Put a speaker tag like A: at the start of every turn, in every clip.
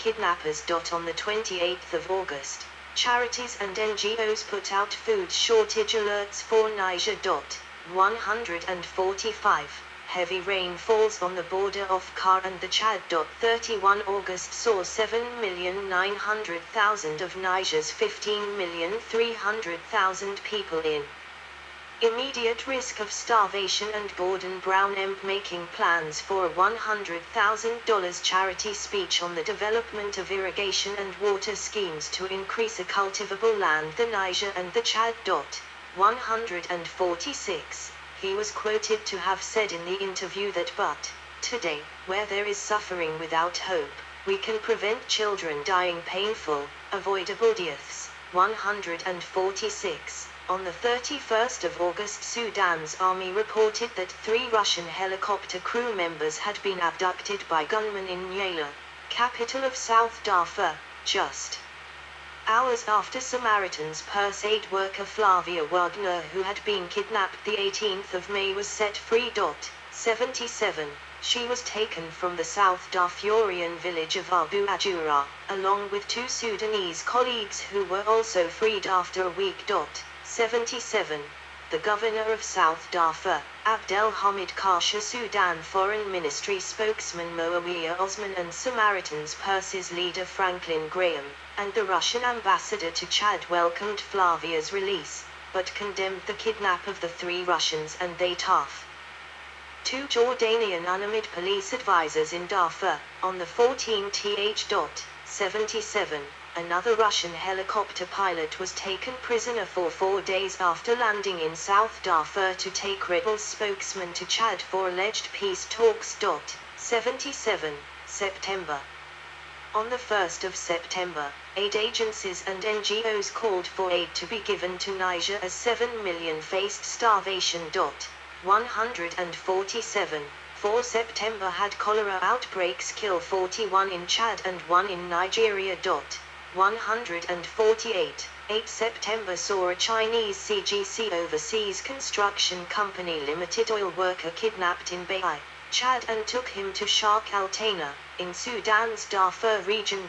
A: kidnappers. On the 28th of August, charities and NGOs put out food shortage alerts for Niger. 145. Heavy rain falls on the border of Car and the Chad. 31 August saw 7,900,000 of Niger's 15,300,000 people in immediate risk of starvation, and Gordon Brown making plans for a $100,000 charity speech on the development of irrigation and water schemes to increase a cultivable land, the Niger and the Chad. 146. He was quoted to have said in the interview that, "But today, where there is suffering without hope, we can prevent children dying painful, avoidable deaths." 146. On the 31st of August, Sudan's army reported that 3 Russian helicopter crew members had been abducted by gunmen in Nyala, capital of South Darfur, just hours after Samaritan's Purse aid worker Flavia Wagner, who had been kidnapped the 18th of May, was set free. 77. She was taken from the South Darfurian village of Abu Ajura, along with 2 Sudanese colleagues who were also freed after a week. 77. The governor of South Darfur, Abdelhamid Kasha, Sudan Foreign Ministry spokesman Moawiya Osman, and Samaritan's Purse's leader Franklin Graham, and the Russian ambassador to Chad welcomed Flavia's release, but condemned the kidnap of the 3 Russians and they tough. 2 Jordanian unarmed police advisors in Darfur. On the 14th. 77. Another Russian helicopter pilot was taken prisoner for 4 days after landing in South Darfur to take rebel spokesman to Chad for alleged peace talks. 77. September. On the 1st of September, aid agencies and NGOs called for aid to be given to Niger as 7 million faced starvation. 147. 4 September had cholera outbreaks kill 41 in Chad and 1 in Nigeria. 148. 8 September saw a Chinese CGC Overseas Construction Company Limited oil worker kidnapped in Bai, Chad, and took him to Shark Al Tana, in Sudan's Darfur region.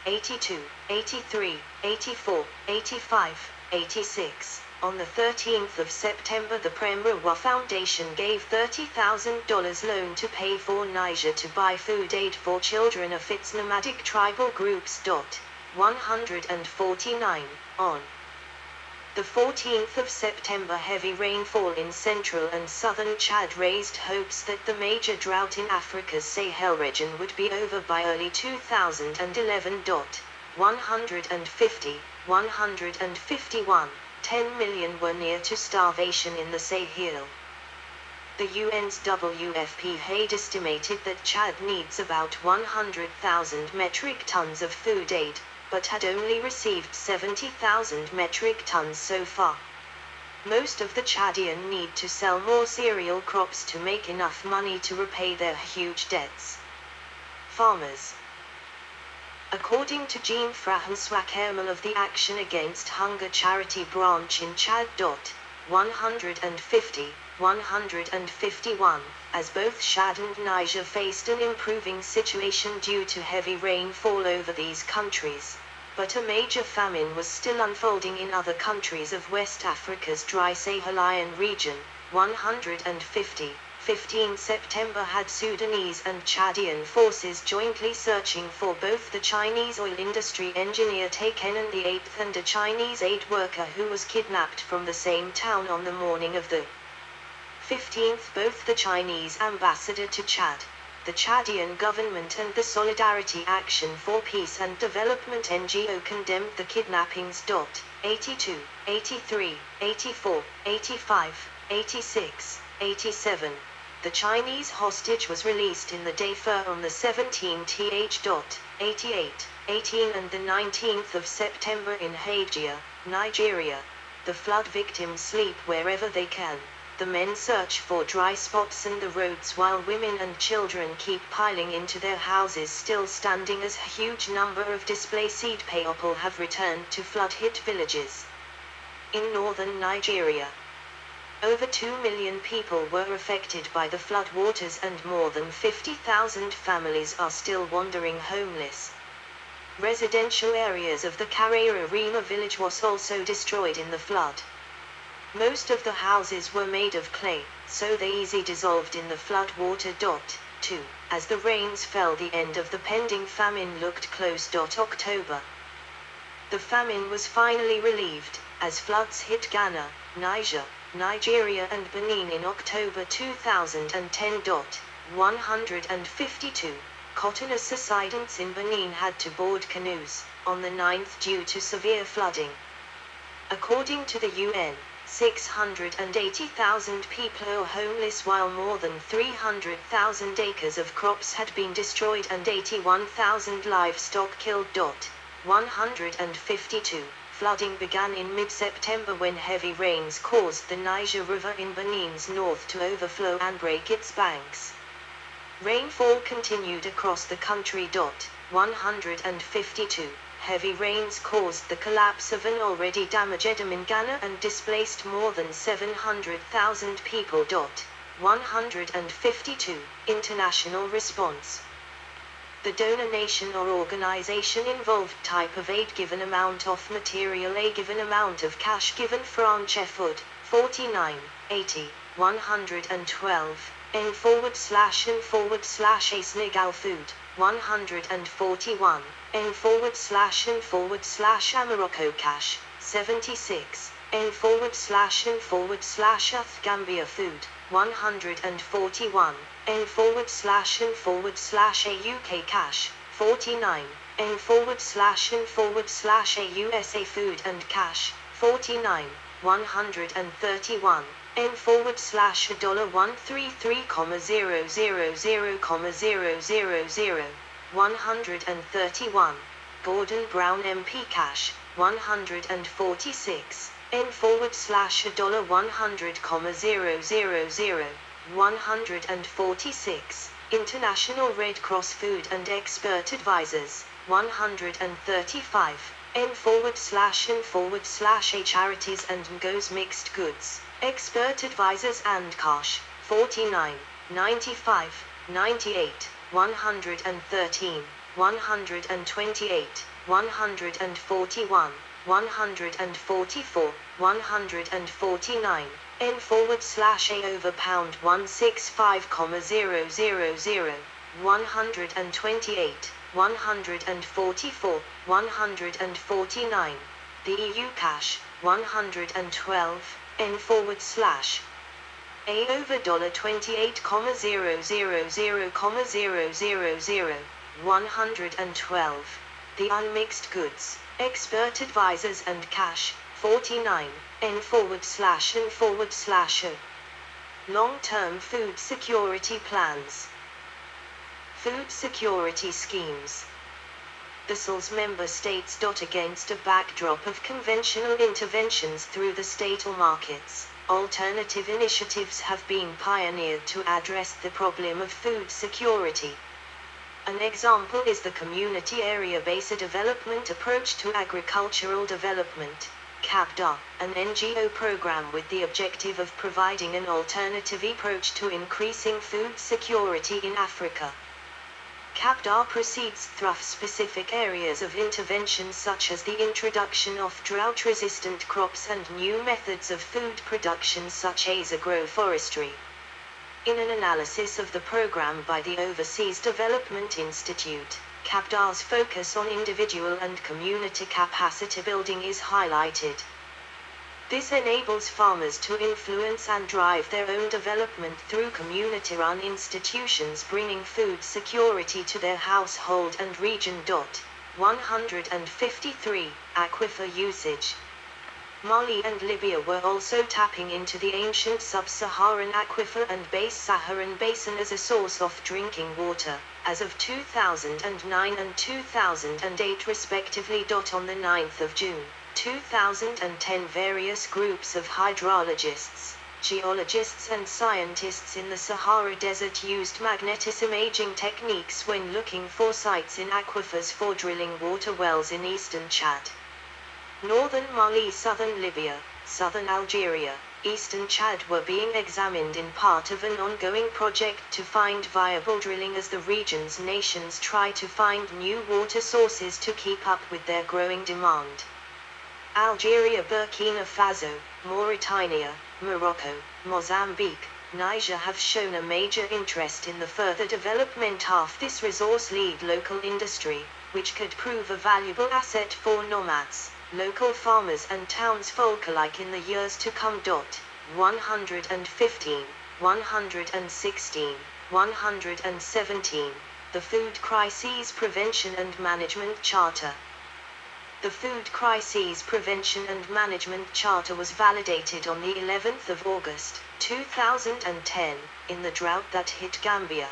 A: 82, 83, 84, 85, 86. On the 13th of September, the Premrawa Foundation gave $30,000 loan to pay for Niger to buy food aid for children of its nomadic tribal groups. 149. On the 14th of September, heavy rainfall in central and southern Chad raised hopes that the major drought in Africa's Sahel region would be over by early 2011. 150, 151. 10 million were near to starvation in the Sahel. The UN's WFP had estimated that Chad needs about 100,000 metric tons of food aid, but had only received 70,000 metric tons so far. Most of the Chadian need to sell more cereal crops to make enough money to repay their huge debts. Farmers. According to Jean-François Kermel of the Action Against Hunger charity branch in Chad. 150, 151, as both Chad and Niger faced an improving situation due to heavy rainfall over these countries, but a major famine was still unfolding in other countries of West Africa's dry Sahelian region. 150. 15 September had Sudanese and Chadian forces jointly searching for both the Chinese oil industry engineer taken and the 8th and a Chinese aid worker who was kidnapped from the same town on the morning of the 15th. Both the Chinese ambassador to Chad, the Chadian government, and the Solidarity Action for Peace and Development NGO condemned the kidnappings. 82, 83, 84, 85, 86, 87. The Chinese hostage was released in the Darfur on the 17th. 88, 18 and the 19th of September in Hajia, Nigeria. The flood victims sleep wherever they can. The men search for dry spots in the roads while women and children keep piling into their houses still standing as a huge number of displaced people have returned to flood-hit villages. In northern Nigeria, over 2 million people were affected by the floodwaters and more than 50,000 families are still wandering homeless. Residential areas of the Karerarima village was also destroyed in the flood. Most of the houses were made of clay, so they easily dissolved in the flood water. 2. As the rains fell, the end of the pending famine looked close. October. The famine was finally relieved, as floods hit Ghana, Niger, Nigeria and Benin in October 2010. 152. Cotton subsidence in Benin had to board canoes on the 9th due to severe flooding. According to the UN, 680,000 people are homeless, while more than 300,000 acres of crops had been destroyed and 81,000 livestock killed. 152. Flooding began in mid-September when heavy rains caused the Niger River in Benin's north to overflow and break its banks. Rainfall continued across the country. 152. Heavy rains caused the collapse of an already damaged dam in Ghana and displaced more than 700,000 people. 152. International response. The donor nation or organization involved: type of aid, given amount of material, a given amount of cash, given franc food, 49, 80, 112, n/a snigal food, 141, n/a cash, 76, n/a Gambia food, 141, n/a UK cash, 49, n/a USA food and cash, 49, 131, n/$133,000,000, 131, Gordon Brown MP cash, 146, n/$100,000, 146, International Red Cross Food and Expert Advisors, 135, n/a Charities and NGOs Mixed Goods, Expert Advisors and Cash, 49, 95, 98, 113, 128, 141, 144, 149, n/a/165,000, 128, 144, 149, the EU cash, 112, n/a/28,000,000, 112, the unmixed goods, expert advisors and cash, 49, n/n/o. Long-term food security plans. Food security schemes. The SAL's member states. Against a backdrop of conventional interventions through the state or markets, alternative initiatives have been pioneered to address the problem of food security. An example is the Community Area-Based Development Approach to Agricultural Development, CAPDA, an NGO program with the objective of providing an alternative approach to increasing food security in Africa. CAPDA proceeds through specific areas of intervention such as the introduction of drought-resistant crops and new methods of food production such as agroforestry. In an analysis of the program by the Overseas Development Institute, CAPDA's focus on individual and community capacity building is highlighted. This enables farmers to influence and drive their own development through community-run institutions, bringing food security to their household and region. 153. Aquifer usage. Mali and Libya were also tapping into the ancient sub-Saharan aquifer and Saharan basin as a source of drinking water, as of 2009 and 2008 respectively. On the 9th of June, 2010, various groups of hydrologists, geologists and scientists in the Sahara Desert used magnetic imaging techniques when looking for sites in aquifers for drilling water wells in eastern Chad, northern Mali, southern Libya, southern Algeria, eastern Chad were being examined in part of an ongoing project to find viable drilling as the region's nations try to find new water sources to keep up with their growing demand. Algeria, Burkina Faso, Mauritania, Morocco, Mozambique, Niger have shown a major interest in the further development of this resource-led local industry, which could prove a valuable asset for nomads, local farmers and townsfolk alike in the years to come. 115, 116, 117, the Food Crises Prevention and Management Charter. The Food Crises Prevention and Management Charter was validated on the 11th of August, 2010, in the drought that hit Gambia.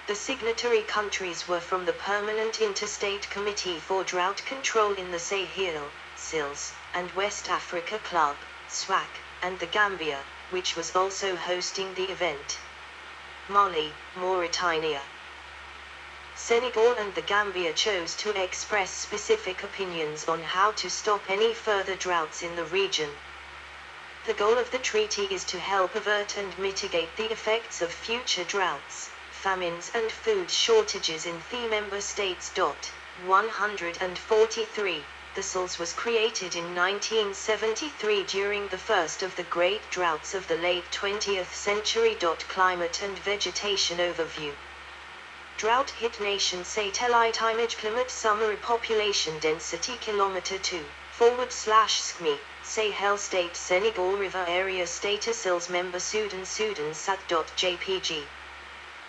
A: The signatory countries were from the Permanent Interstate Committee for Drought Control in the Sahel, SILS, and West Africa Club, SWAC, and the Gambia, which was also hosting the event. Mali, Mauritania, Senegal and the Gambia chose to express specific opinions on how to stop any further droughts in the region. The goal of the treaty is to help avert and mitigate the effects of future droughts, famines and food shortages in the member states. 143. The SILS was created in 1973 during the first of the great droughts of the late 20th century. Climate and vegetation overview. Drought-hit nation satellite image climate summary population density kilometer 2 /SME Sahel state Senegal river area status SILS member Sudan sat.jpg.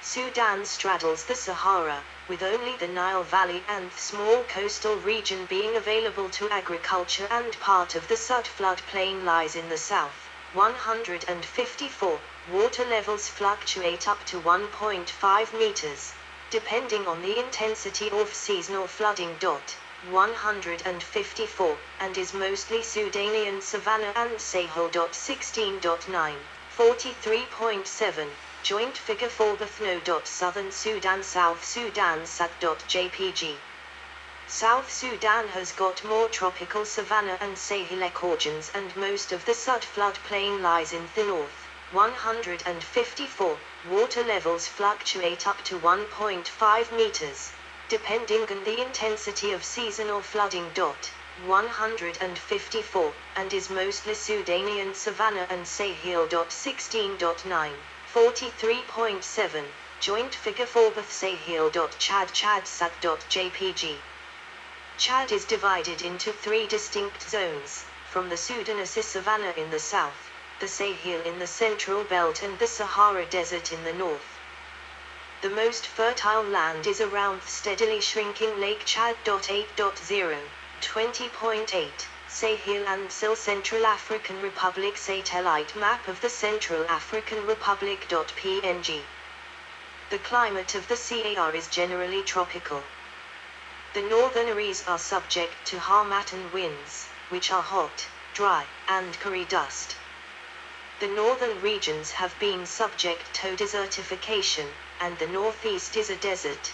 A: Sudan straddles the Sahara, with only the Nile Valley and the small coastal region being available to agriculture, and part of the Sud floodplain lies in the south. 154. Water levels fluctuate up to 1.5 meters. Depending on the intensity of seasonal flooding. 154, and is mostly Sudanian savanna and Sahel. 16.9, 43.7, joint figure 4 Bethno. Southern Sudan South Sudan sat.jpg. South Sudan has got more tropical savanna and Sahel ecoregions, and most of the Sud floodplain lies in the north. 154. Water levels fluctuate up to 1.5 meters, depending on the intensity of seasonal flooding. 154, and is mostly Sudanian savanna and Sahel. 16.9, 43.7, joint figure 4 Beth Sahel. Chad sat.jpg. Chad is divided into 3 distinct zones, from the Sudanese savanna in the south, the Sahel in the central belt, and the Sahara Desert in the north. The most fertile land is around the steadily shrinking Lake Chad. 8.0, 20.8, Sahel and SIL Central African Republic satellite map of the Central African Republic. PNG. The climate of the CAR is generally tropical. The northern areas are subject to Harmattan winds, which are hot, dry, and curry dust. The northern regions have been subject to desertification, and the northeast is a desert.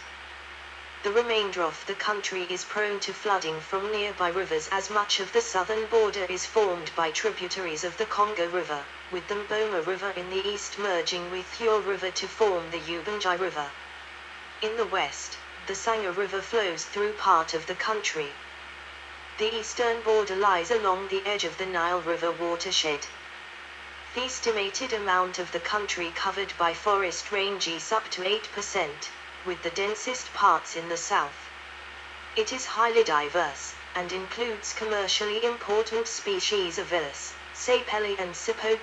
A: The remainder of the country is prone to flooding from nearby rivers, as much of the southern border is formed by tributaries of the Congo River, with the Mboma River in the east merging with Hure River to form the Ubangi River. In the west, the Sangha River flows through part of the country. The eastern border lies along the edge of the Nile River watershed. The estimated amount of the country covered by forest range is up to 8%, with the densest parts in the south. It is highly diverse, and includes commercially important species of Illus, Sapelli and Sipo.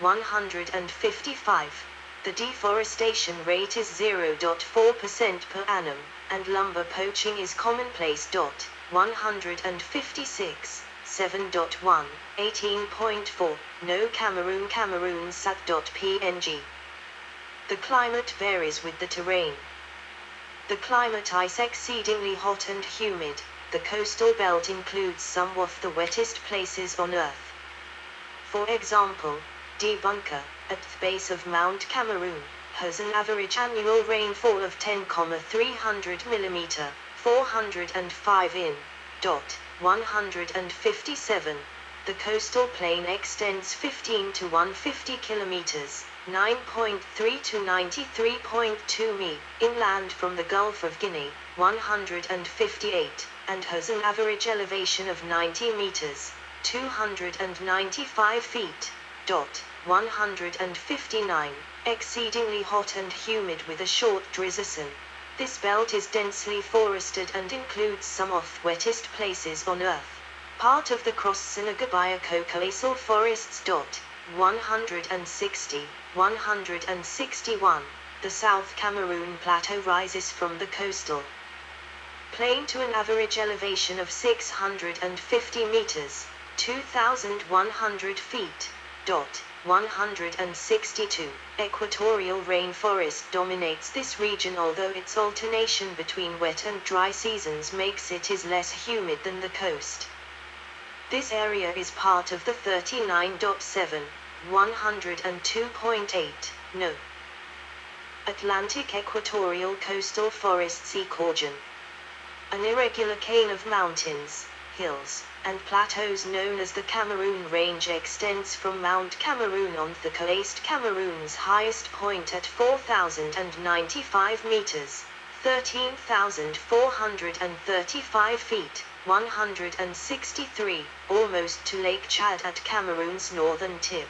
A: 155. The deforestation rate is 0.4% per annum, and lumber poaching is commonplace. 156. 7.1, 18.4, no Cameroon sat.png. The climate varies with the terrain. The climate is exceedingly hot and humid. The coastal belt includes some of the wettest places on Earth. For example, Debunker, at the base of Mount Cameroon, has an average annual rainfall of 10,300 mm, 405 in. 157. The coastal plain extends 15 to 150 kilometers, 9.3 to 93.2 mi, inland from the Gulf of Guinea, 158, and has an average elevation of 90 meters, 295 feet. 159, exceedingly hot and humid with a short drizzle. This belt is densely forested and includes some of the wettest places on Earth. Part of the cross-Senegambia cocoaceal forests. 160, 161. The South Cameroon Plateau rises from the coastal plain to an average elevation of 650 meters, 2,100 feet. 162. Equatorial rainforest dominates this region, although its alternation between wet and dry seasons makes it less humid than the coast. This area is part of the 39.7, 102.8, no. Atlantic equatorial coastal forests ecoregion. An irregular chain of mountains, hills, and plateaus known as the Cameroon Range extends from Mount Cameroon on the coast. Cameroon's highest point at 4,095 meters, 13,435 feet, 163, almost to Lake Chad at Cameroon's northern tip.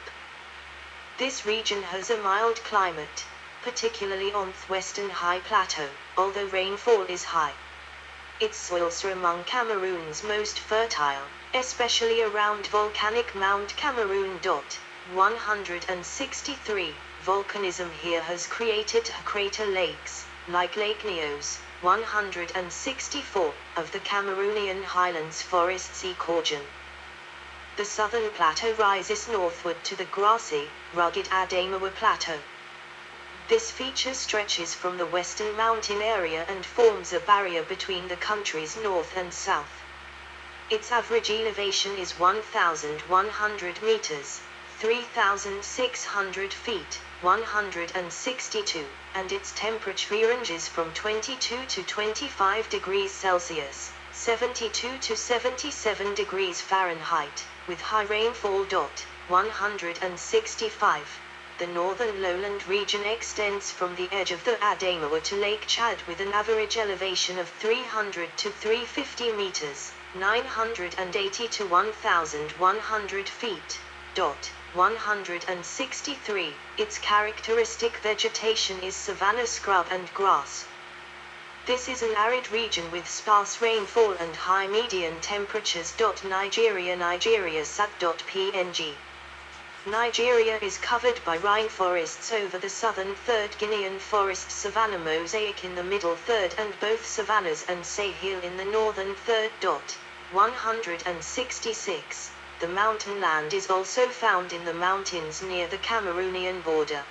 A: This region has a mild climate, particularly on the western high plateau, although rainfall is high. Its soils are among Cameroon's most fertile, especially around volcanic Mount Cameroon. 163. Volcanism here has created crater lakes, like Lake Nyos. 164, of the Cameroonian highlands forests ecoregion. The southern plateau rises northward to the grassy, rugged Adamawa Plateau. This feature stretches from the western mountain area and forms a barrier between the country's north and south. Its average elevation is 1,100 meters, 3,600 feet, 162, and its temperature ranges from 22 to 25 degrees Celsius, 72 to 77 degrees Fahrenheit, with high rainfall. 165. The northern lowland region extends from the edge of the Adamawa to Lake Chad with an average elevation of 300 to 350 meters, 980 to 1,100 feet. 163. Its characteristic vegetation is savanna scrub and grass. This is an arid region with sparse rainfall and high median temperatures. Nigeria sat.png. Nigeria is covered by rainforests over the southern third, Guinean forest savanna mosaic in the middle third, and both savannas and Sahel in the northern third. 166. The mountain land is also found in the mountains near the Cameroonian border.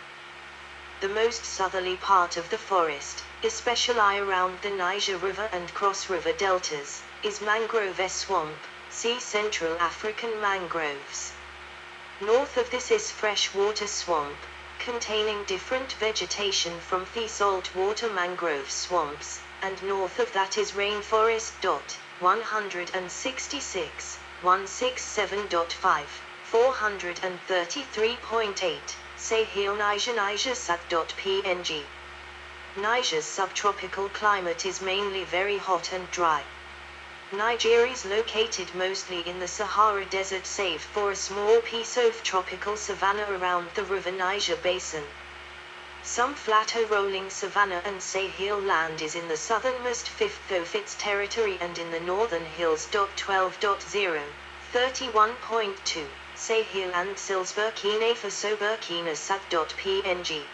A: The most southerly part of the forest, especially around the Niger River and Cross River deltas, is mangrove swamp. See Central African mangroves. North of this is freshwater swamp, containing different vegetation from the saltwater mangrove swamps, and north of that is rainforest. 166, 167.5, 433.8, Sahel Niger sat.png. Niger's subtropical climate is mainly very hot and dry. Niger is located mostly in the Sahara Desert save for a small piece of tropical savanna around the river Niger basin. Some flatter rolling savanna and Sahel land is in the southernmost fifth of its territory and in the northern hills. 12.0, 31.2, Sahel and Sils Burkina Faso Burkina sat.png.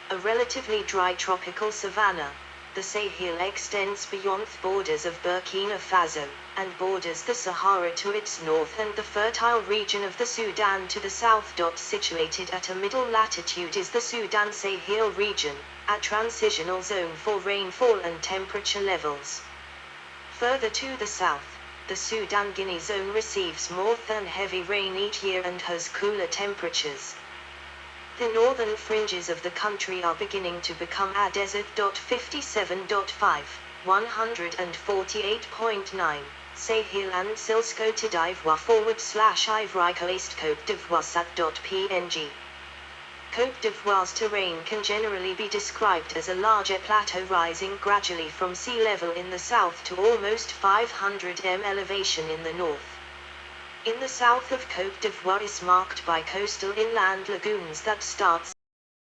A: A relatively dry tropical savanna. The Sahel extends beyond the borders of Burkina Faso, and borders the Sahara to its north and the fertile region of the Sudan to the south. Situated at a middle latitude is the Sudan-Sahel region, a transitional zone for rainfall and temperature levels. Further to the south, the Sudan-Guinea zone receives more than heavy rain each year and has cooler temperatures. The northern fringes of the country are beginning to become a desert. 57.5, 148.9, Sahel and Sils Côte d'Ivoire /Ivory Coast Côte d'Ivoire sat.png. Côte d'Ivoire's terrain can generally be described as a larger plateau rising gradually from sea level in the south to almost 500 m elevation in the north. In the south of Côte d'Ivoire is marked by coastal inland lagoons that start